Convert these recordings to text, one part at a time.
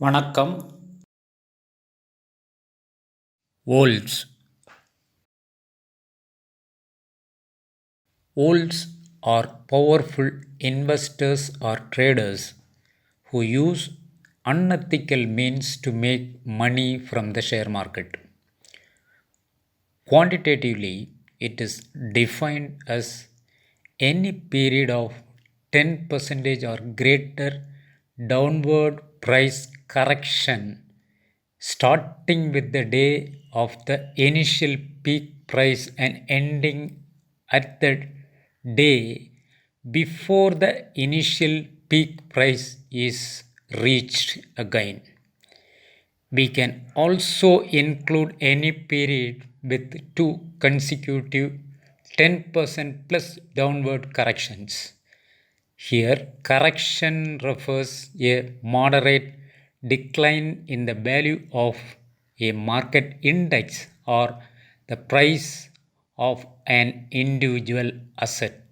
வணக்கம். Wolves. Wolves are powerful investors or traders who use unethical means to make money from the share market. Quantitatively, it is defined as any period of 10% or greater downward price correction starting with the day of the initial peak price and ending at the day before the initial peak price is reached again. We can also include any period with two consecutive 10% plus downward corrections. Here, correction refers a moderate decline in the value of a market index or the price of an individual asset.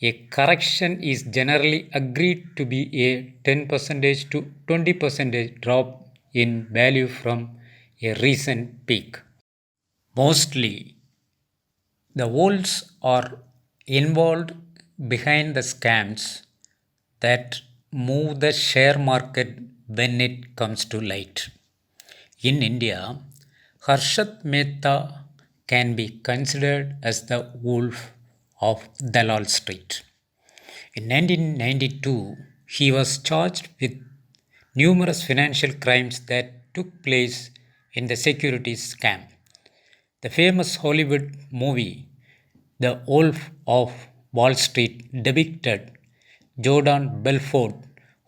A correction is generally agreed to be a 10% to 20% drop in value from a recent peak. Mostly, the wolves are involved behind the scams that move the share market when it comes to light. In India, Harshat Mehta can be considered as the wolf of Dalal Street. In 1992, he was charged with numerous financial crimes that took place in the securities scam. The famous Hollywood movie, The Wolf of Wall Street, depicted Jordan Belfort,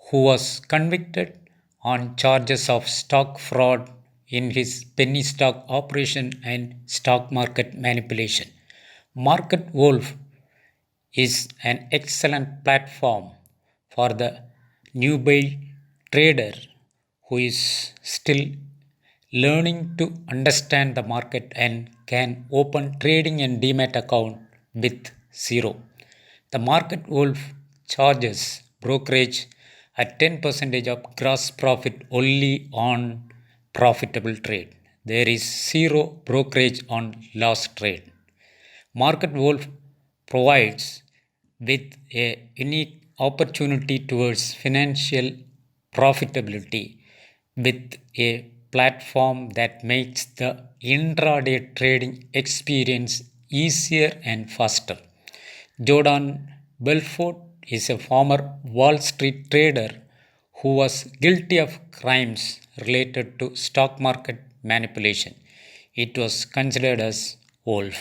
who was convicted on charges of stock fraud in his penny stock operation and stock market manipulation. Market Wolf is an excellent platform for the newbie trader who is still learning to understand the market and can open trading and demat account with zero. The market wolf charges brokerage at 10% of gross profit only on profitable trade. There is zero brokerage on loss trade. Market Wolf provides with a unique opportunity towards financial profitability with a platform that makes the intraday trading experience easier and faster. Jordan Belfort is a former Wall Street trader who was guilty of crimes related to stock market manipulation. It was considered as wolf.